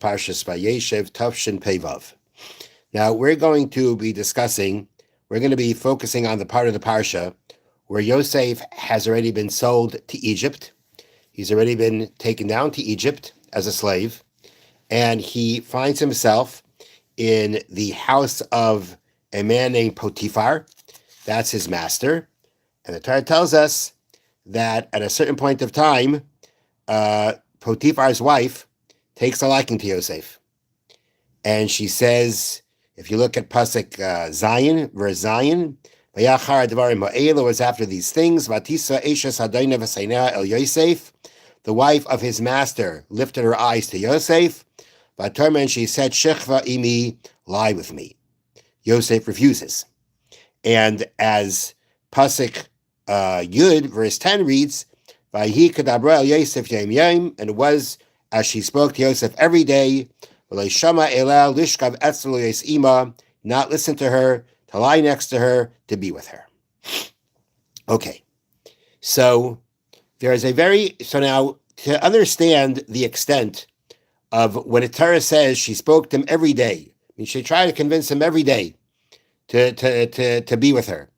Parshas Vayeishev, Tavshin Pevav. Now, we're going to be focusing on the part of the Parsha where Yosef has already been sold to Egypt. He's already been taken down to Egypt as a slave, and he finds himself in the house of a man named Potiphar. That's his master. And the Torah tells us that at a certain point of time, Potiphar's wife takes a liking to Yosef. And she says, if you look at Pasuk Zion, verse Zion, Vayachar Advarim Ha'ela was after these things, Vatisa Eshes Hadayna V'Sainah El Yosef, the wife of his master lifted her eyes to Yosef, Vatarma, and she said, Shechva imi, lie with me. Yosef refuses. And as Pasuk Yud, verse 10 reads, Vayhi Kadabra El Yosef Yom Yom, and it was as she spoke to Yosef every day, not listen to her, to lie next to her, to be with her. Okay, so now to understand the extent of when the Torah says she spoke to him every day, I mean, she tried to convince him every day to be with her.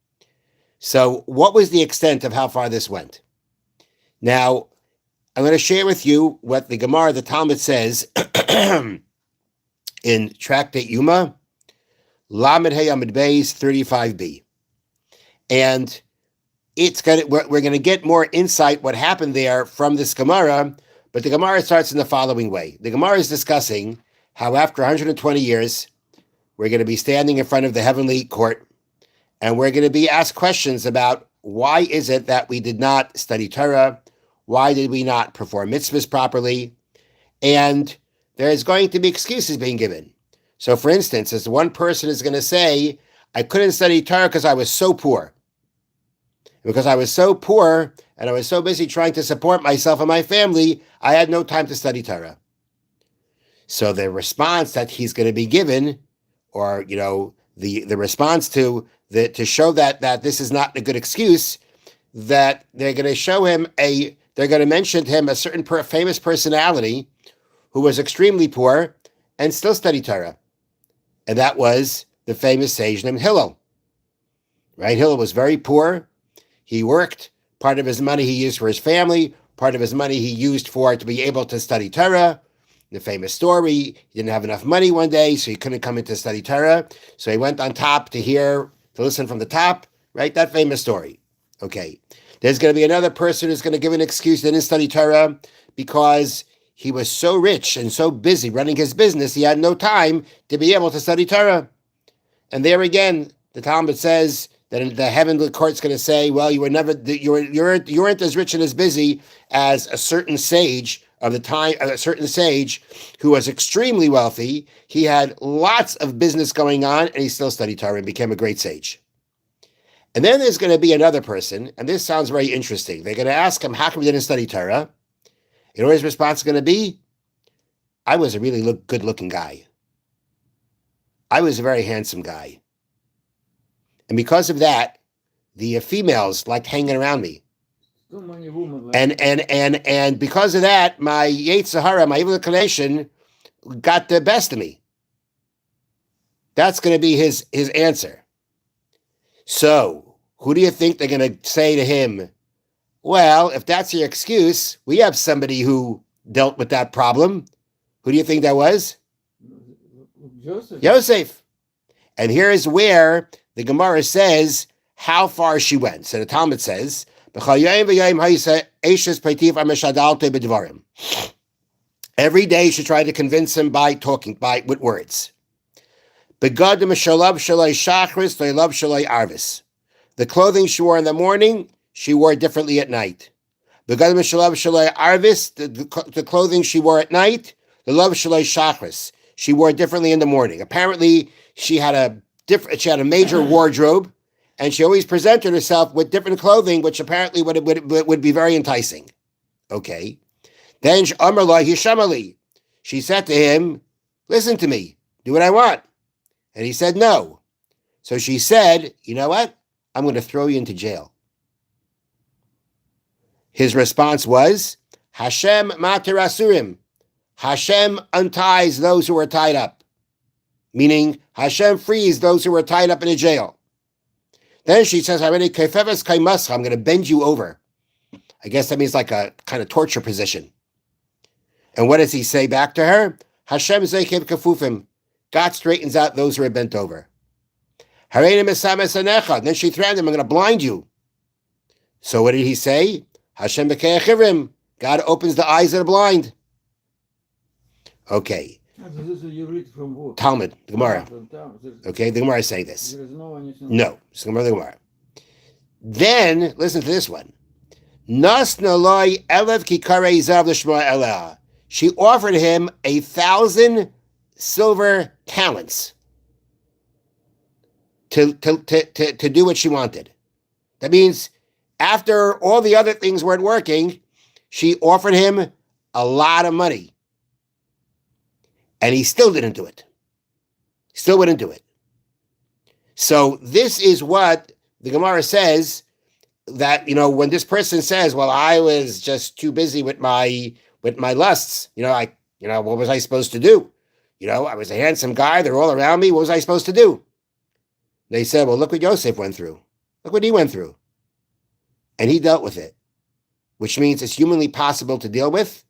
So what was the extent of how far this went? Now, I'm going to share with you what the Gemara, the Talmud says in Tractate Yuma, Lamed Hey Amid Beis 35b. And we're going to get more insight what happened there from this Gemara, but the Gemara starts in the following way. The Gemara is discussing how after 120 years, we're going to be standing in front of the heavenly court, and we're going to be asked questions about why is it that we did not study Torah, why did we not perform mitzvahs properly, and there's going to be excuses being given. So, for instance, as one person is going to say, I couldn't study Torah because I was so poor. Because I was so poor and I was so busy trying to support myself and my family, I had no time to study Torah. So the response that he's going to be given, or the response to show that this is not a good excuse, that they're going to show him they're going to mention to him a certain famous personality who was extremely poor and still studied Torah. And that was the famous sage named Hillel. Right? Hillel was very poor. He worked. Part of his money he used for his family. Part of his money he used to be able to study Torah. The famous story, he didn't have enough money one day, so he couldn't come in to study Torah. So he went on top to listen from the top. Right? That famous story. Okay. There's going to be another person who's going to give an excuse that didn't study Torah because he was so rich and so busy running his business, he had no time to be able to study Torah. And there again, the Talmud says that the heavenly court's going to say, well, you weren't as rich and as busy as a certain sage of the time, a certain sage who was extremely wealthy. He had lots of business going on, and he still studied Torah and became a great sage. And then there's going to be another person, and this sounds very interesting. They're going to ask him, how come you didn't study Torah? You know what his response is going to be? I was a really good-looking guy. I was a very handsome guy. And because of that, the females liked hanging around me. And because of that, my Yetzer Hara, my evil inclination, got the best of me. That's going to be his answer. So, who do you think they're going to say to him? Well, if that's your excuse, we have somebody who dealt with that problem. Who do you think that was? Yosef. And here's where the Gemara says how far she went. So the Talmud says, every day she tried to convince him with words. The clothing she wore in the morning, she wore differently at night. The clothing she wore at night, the love shalai shachris, she wore differently in the morning. Apparently, she had a major wardrobe, and she always presented herself with different clothing, which apparently would be very enticing. Okay. Then she said to him, listen to me, do what I want. And he said no. So she said, you know what? I'm going to throw you into jail. His response was, Hashem matir asurim, Hashem unties those who are tied up, meaning Hashem frees those who are tied up in a jail. Then she says, I'm going to bend you over. I guess that means like a kind of torture position. And what does he say back to her? Hashem zekev kafufim. God straightens out those who are bent over. Then she threatened him, I'm going to blind you. So what did he say? Hashem b'ke'achivrim. God opens the eyes of the blind. Okay. This you read from what? Talmud, the Gemara. Okay, the Gemara is saying this. There is no anything. No, it's the Gemara. Then, listen to this one. Nasna loy elev kikarei zav l'shma elah. She offered him 1,000 silver talents to do what she wanted. That means after all the other things weren't working, she offered him a lot of money. And he still didn't do it. Still wouldn't do it. So this is what the Gemara says, that, when this person says, well, I was just too busy with my lusts, what was I supposed to do? I was a handsome guy. They're all around me. What was I supposed to do? They said, well, look what Yosef went through. Look what he went through. And he dealt with it, which means it's humanly possible to deal with.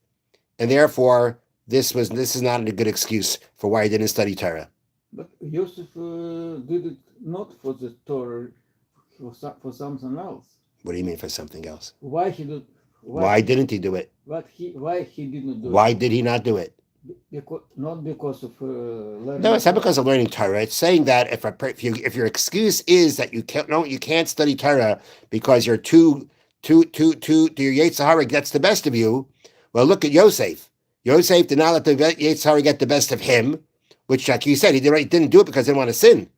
And therefore, this is not a good excuse for why he didn't study Torah. But Yosef did it not for the Torah, for something else. What do you mean for something else? Why didn't he do it? Why he didn't do it? Why did he not do it? Not because of learning. No, it's not because of learning Torah. It's saying that if your excuse is that you can't study Torah because you're too your Yetzer Hara gets the best of you. Well, look at Yosef. Yosef did not let the Yetzer Hara get the best of him, which, like you said, he didn't do it because he didn't want to sin. It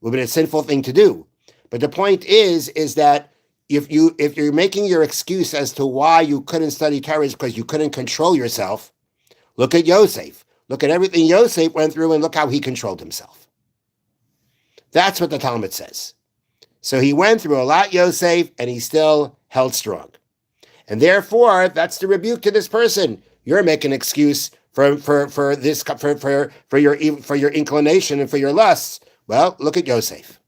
would have been a sinful thing to do. But the point is that if you're making your excuse as to why you couldn't study Torah is because you couldn't control yourself, look at Yosef. Look at everything Yosef went through and look how he controlled himself. That's what the Talmud says. So he went through a lot, Yosef, and he still held strong. And therefore, that's the rebuke to this person. You're making an excuse for your inclination and for your lusts. Well, look at Yosef.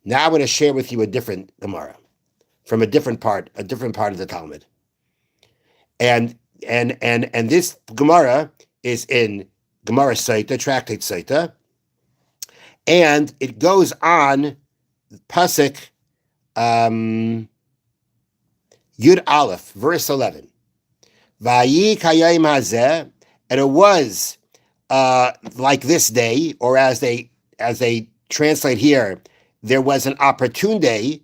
Now I'm going to share with you a different Gemara from a different part of the Talmud. And this Gemara is in Gemara Saita, Tractate Saita, and it goes on Pasuk Yud Aleph, verse 11. Vayi kayayim hazeh, and it was like this day, or as they translate here, there was an opportune day.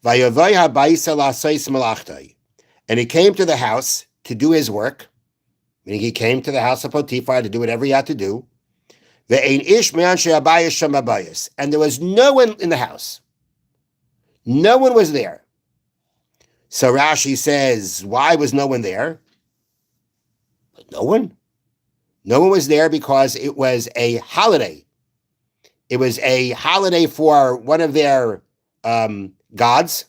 Vayavai habayis lasais malachtai, and he came to the house to do his work. Meaning he came to the house of Potiphar to do whatever he had to do. Ve'ein ish me'anshe habayis sham habayis, and there was no one in the house. No one was there. So Rashi says, why was no one there? No one. No one was there because it was a holiday. It was a holiday for one of their gods,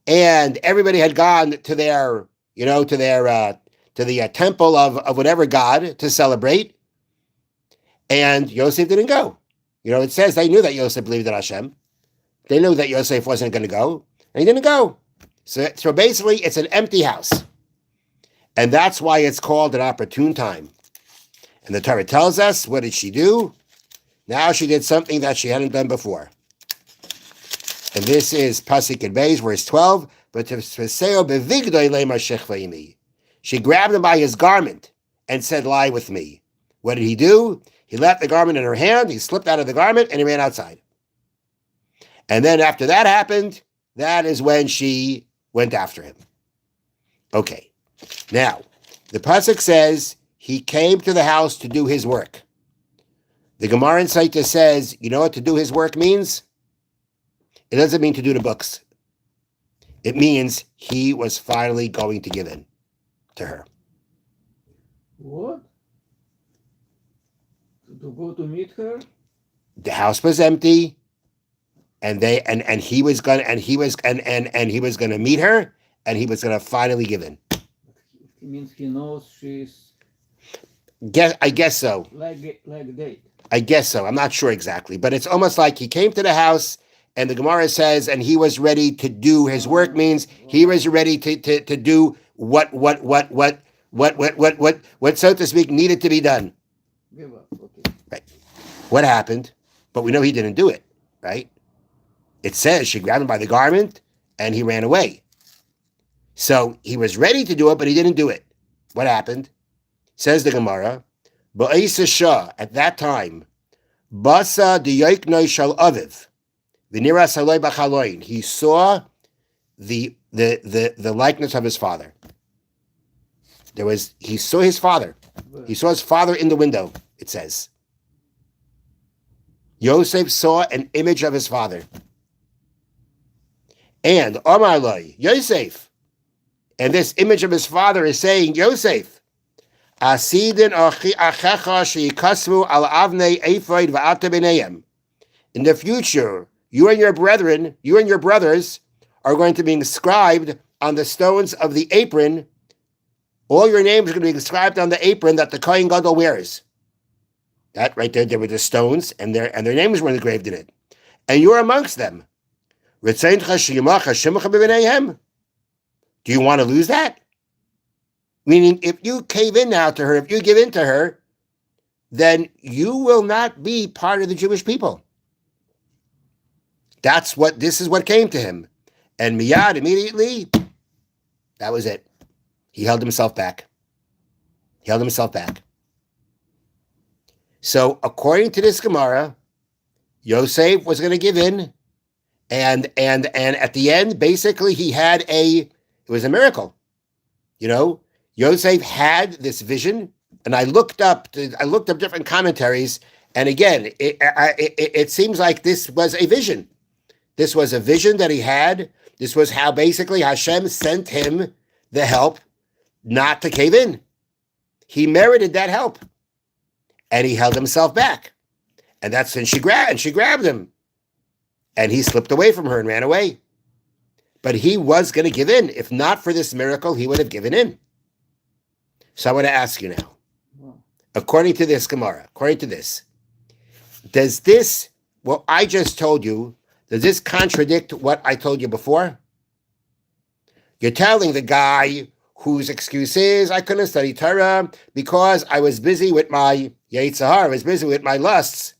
and everybody had gone to their, to the temple of whatever god to celebrate, and Yosef didn't go. It says they knew that Yosef believed in Hashem. They knew that Yosef wasn't going to go, and he didn't go. So basically, it's an empty house. And that's why it's called an opportune time. And the Torah tells us, what did she do? Now she did something that she hadn't done before. And this is Pasuk in Beis, verse 12. She grabbed him by his garment and said, lie with me. What did he do? He left the garment in her hand, he slipped out of the garment, and he ran outside. And then after that happened, that is when she went after him. Okay. Now, the Pasuk says he came to the house to do his work. The Gemara in Saita says, you know what to do his work means? It doesn't mean to do the books. It means he was finally going to give in to her. What? To go to meet her? The house was empty, and he was gonna meet her, and he was gonna finally give in. It means he knows she's I guess so. Like date. I guess so. I'm not sure exactly, but it's almost like he came to the house, and the Gemara says, and he was ready to do his work. Means he was ready to do what, so to speak, needed to be done. Give up. Okay. Right. What happened? But we know he didn't do it. Right. It says she grabbed him by the garment, and he ran away. So he was ready to do it, but he didn't do it. What happened? Says the Gemara, Vayeishev, at that time, Basa diyoiknoi shal aviv, v'nira saloi b'chaloin. He saw the likeness of his father. He saw his father. He saw his father in the window, it says. Yosef saw an image of his father. And Omar Loi, Yosef. And this image of his father is saying, Yosef, Asidin achecha sheikasmu al avnei ephod va'ata b'neihem. In the future, you and your brothers are going to be inscribed on the stones of the apron. All your names are going to be inscribed on the apron that the Kohen Gadol wears. That right there were the stones, and their names were engraved in it. And you're amongst them. Do you want to lose that? Meaning, if you cave in now to her, if you give in to her, then you will not be part of the Jewish people. This is what came to him. And Miyad, immediately, that was it. He held himself back. So, according to this Gemara, Yosef was going to give in, and at the end, basically, it was a miracle. Yosef had this vision, and I looked up different commentaries, and again, it seems like this was a vision. This was a vision that he had. This was how basically Hashem sent him the help not to cave in. He merited that help, and he held himself back, and that's when she grabbed him, and he slipped away from her and ran away. But he was going to give in. If not for this miracle, he would have given in. So I want to ask you now, according to this Gemara, does this, what I just told you, does this contradict what I told you before? You're telling the guy whose excuse is, I couldn't study Torah because I was busy with my Yetzirah, I was busy with my lusts.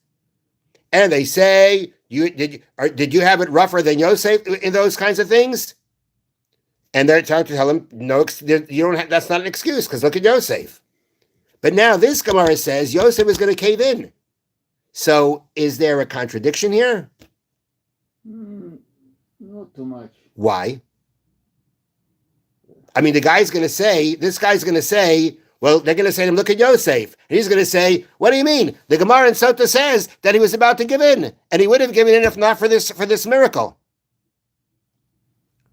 And they say, did you have it rougher than Yosef in those kinds of things? And they're trying to tell him, no, that's not an excuse, because look at Yosef. But now this Gemara says Yosef is going to cave in. So is there a contradiction here? Not too much. Why? I mean, this guy's going to say, well, they're going to say to him, look at Yosef. And he's going to say, what do you mean? The Gemara in Sota says that he was about to give in, and he would have given in if not for this miracle.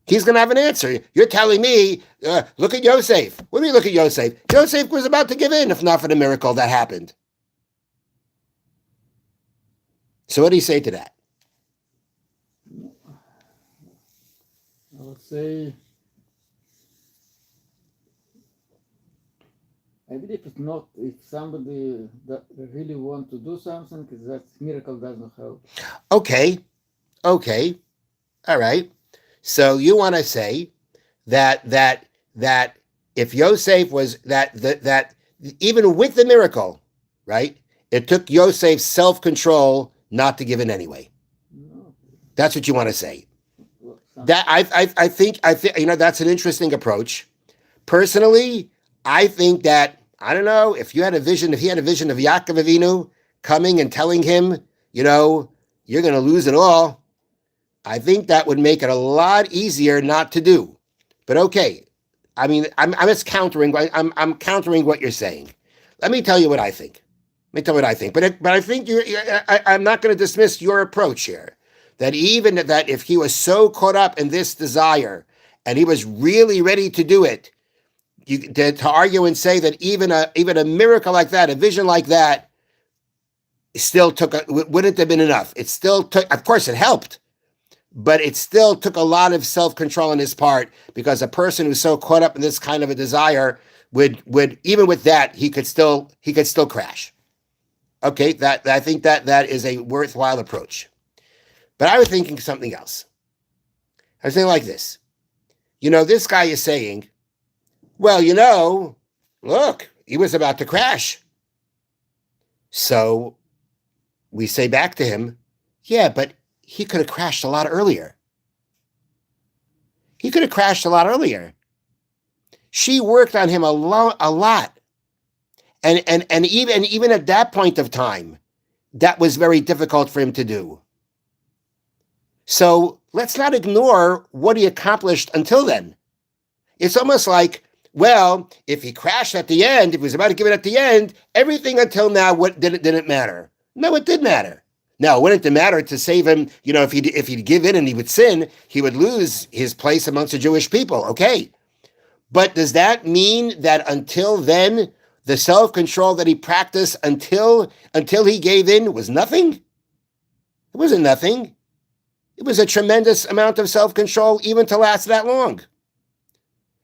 He's going to have an answer. You're telling me, look at Yosef. What do you mean look at Yosef? Yosef was about to give in if not for the miracle that happened. So what do you say to that? I would say, I believe if somebody that really want to do something, that miracle doesn't help. Okay. All right. So you want to say that if Yosef was that even with the miracle, right? It took Yosef's self-control not to give in anyway. No. That's what you want to say. That I think that's an interesting approach. Personally, I think that, I don't know, if he had a vision of Yaakov Avinu coming and telling him, you're going to lose it all, I think that would make it a lot easier not to do. But okay, I mean, I'm just countering. I'm countering what you're saying. Let me tell you what I think. But I think I'm not going to dismiss your approach here. That even that if he was so caught up in this desire and he was really ready to do it, to argue and say that even a miracle like that, a vision like that, wouldn't have been enough. It still took, of course, it helped, but it still took a lot of self-control on his part, because a person who's so caught up in this kind of a desire would even with that he could still crash. Okay, that I think that is a worthwhile approach. But I was thinking something else. I was thinking like this. This guy is saying, well, look, he was about to crash. So we say back to him, yeah, but he could have crashed a lot earlier. He could have crashed a lot earlier. She worked on him a lot. And even at that point of time, that was very difficult for him to do. So let's not ignore what he accomplished until then. It's almost like, well, if he crashed at the end, if he was about to give it at the end, everything until now didn't matter. No, it did matter. Now, wouldn't it matter to save him? If he'd give in and he would sin, he would lose his place amongst the Jewish people. Okay. But does that mean that until then, the self-control that he practiced until he gave in was nothing? It wasn't nothing. It was a tremendous amount of self-control even to last that long.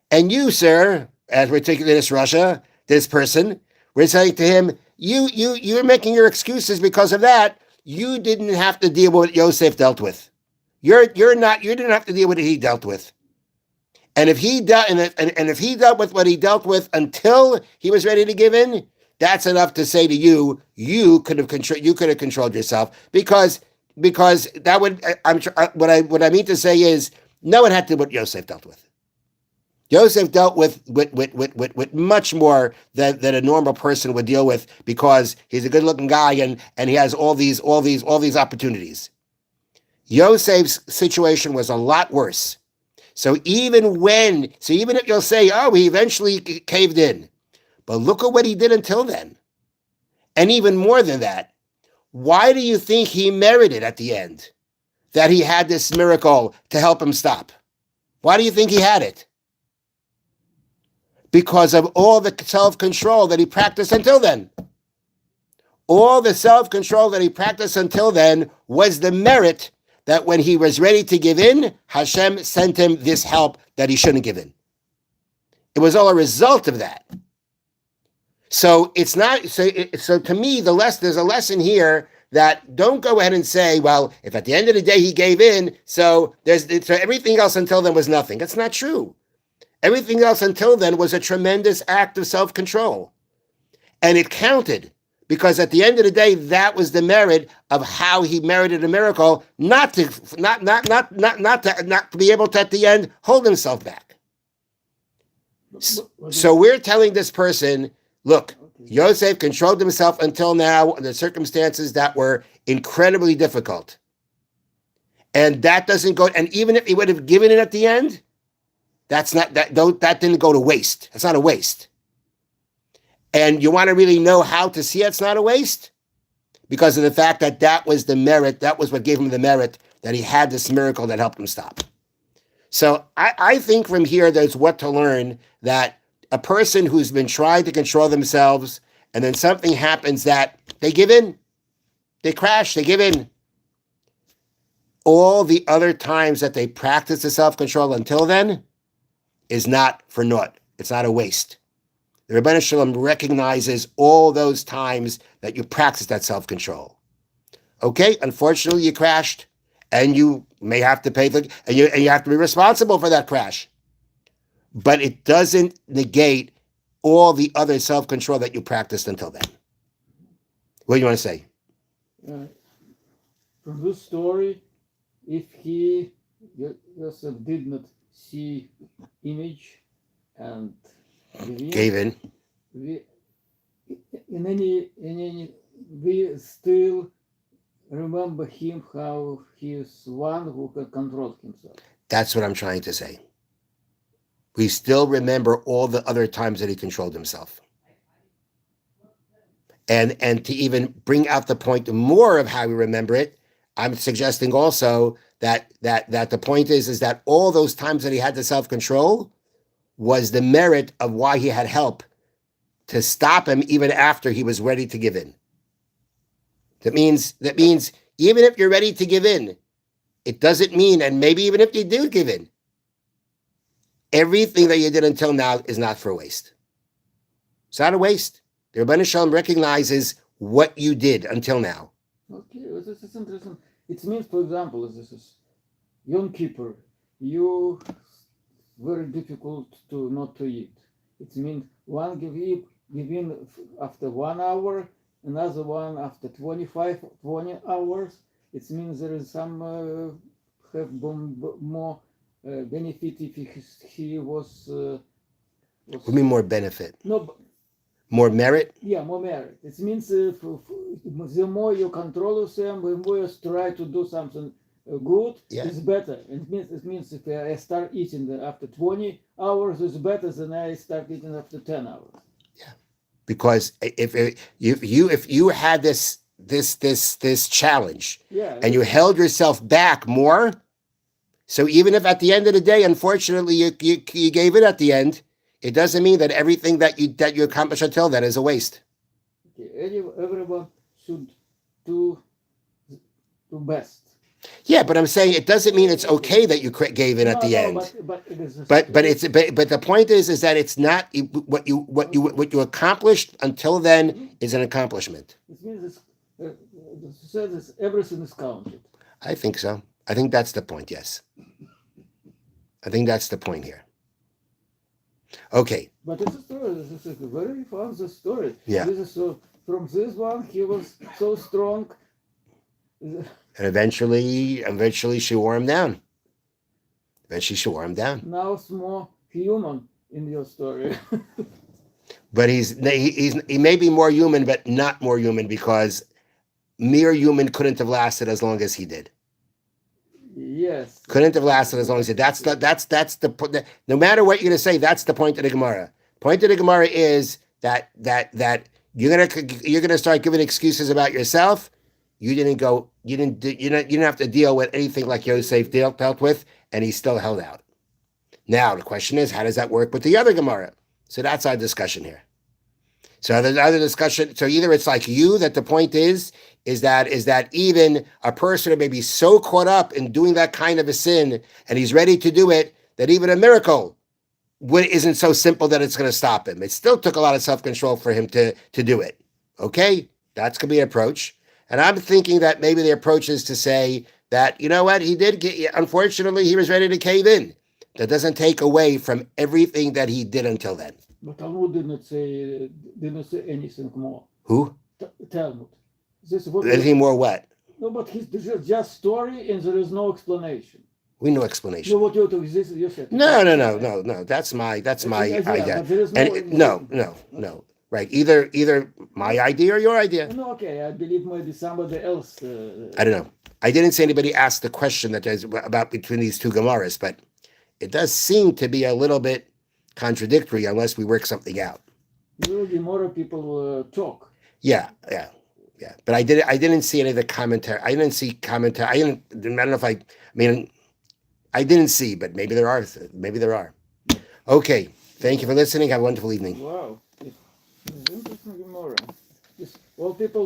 And you, sir, as we're taking this Russia, this person, we're saying to him, you're making your excuses because of that. You didn't have to deal with what Yosef dealt with. You didn't have to deal with what he dealt with. And if he dealt with what he dealt with until he was ready to give in, that's enough to say to you, you could have controlled yourself because that would what I mean to say is no one had to do what Yosef dealt with. Yosef dealt with much more than a normal person would deal with because he's a good-looking guy and he has all these opportunities. Yosef's situation was a lot worse. So even if you'll say, oh, he eventually caved in, but look at what he did until then. And even more than that, why do you think he merited at the end that he had this miracle to help him stop? Why do you think he had it? Because of all the self-control that he practiced until then. All the self-control that he practiced until then was the merit that when he was ready to give in, Hashem sent him this help that he shouldn't give in. It was all a result of that. So it's not. So to me, there's a lesson here that don't go ahead and say, well, if at the end of the day he gave in, so everything else until then was nothing. That's not true. Everything else until then was a tremendous act of self-control, and it counted. Because at the end of the day, that was the merit of how he merited a miracle, not to be able to at the end hold himself back. So we're telling this person, look, Yosef controlled himself until now under circumstances that were incredibly difficult. And that doesn't go, and even if he would have given it at the end, that didn't go to waste. It's not a waste. And you want to really know how to see it's not a waste? Because of the fact that was the merit, that was what gave him the merit, that he had this miracle that helped him stop. So I think from here there's what to learn, that a person who's been trying to control themselves and then something happens that they give in, they crash, they give in. All the other times that they practice the self-control until then is not for naught. It's not a waste. The Rebbeinu Shalom recognizes all those times that you practice that self-control. Okay, unfortunately you crashed, and you may have to pay and you have to be responsible for that crash. But it doesn't negate all the other self-control that you practiced until then. What do you want to say? From this story, if Yosef did not see image and gave in, we still remember him how he is one who can control himself. That's what I'm trying to say. We still remember all the other times that he controlled himself. And to even bring out the point more of how we remember it, I'm suggesting also that the point is that all those times that he had the self-control was the merit of why he had help to stop him even after he was ready to give in. That means even if you're ready to give in, it doesn't mean, and maybe even if you do give in, everything that you did until now is not for waste. It's not a waste. The Rebbeinu Shalom recognizes what you did until now. Okay, this is interesting. It means, for example, this is Yom Kippur. You very difficult to not to eat. It means one give in after 1 hour, another one after 20 hours. It means there is some have more benefit if he was. What do you mean more benefit? No, more merit? Yeah, more merit. It means the more you control yourself, the more you try to do something good, it's better. It means if I start eating after 20 hours, it's better than I start eating after 10 hours. Yeah, because if you had this challenge, and you held yourself back more, so even if at the end of the day, unfortunately, you gave it at the end, it doesn't mean that everything that you accomplished until then is a waste. Okay, everyone should do best. Yeah, but I'm saying it doesn't mean it's okay that you gave in at the end. But the point is that it's not what you accomplished until then is an accomplishment. It means everything is counted. I think so. I think that's the point. Yes, I think that's the point here. Okay. But it's a story. This is a very fun story. Yeah. This is from this one, he was so strong. And eventually she wore him down. Now it's more human in your story. But he may be more human, but not more human, because mere human couldn't have lasted as long as he did. Yes. Couldn't have lasted as long as he did. That's the no matter what you're going to say, that's the point of the Gemara. Point of the Gemara is that you're gonna start giving excuses about yourself. You didn't have to deal with anything like Yosef dealt with, and he still held out. Now the question is, how does that work with the other Gemara? So that's our discussion here. So there's other discussion. So either it's like you, that the point is that even a person who may be so caught up in doing that kind of a sin, and he's ready to do it, that even a miracle isn't so simple that it's going to stop him. It still took a lot of self-control for him to do it. Okay? That's going to be an approach. And I'm thinking that maybe the approach is to say that, you know what, unfortunately, he was ready to cave in. That doesn't take away from everything that he did until then. But Talmud didn't say anything more. Who? Talmud. Anything more what? No, but this is just story and there is no explanation. No explanation. No, what you said. No. That's my idea. No. Right. Either my idea or your idea. No, okay. I believe maybe somebody else. I don't know. I didn't say anybody asked the question that there's about between these two Gemaras, but it does seem to be a little bit contradictory unless we work something out. Usually more people talk. Yeah. But I didn't see any of the commentary. I didn't see commentary. I don't know if I didn't see, but maybe there are. Okay. Thank you for listening. Have a wonderful evening. Wow. It's interesting Gemara. All people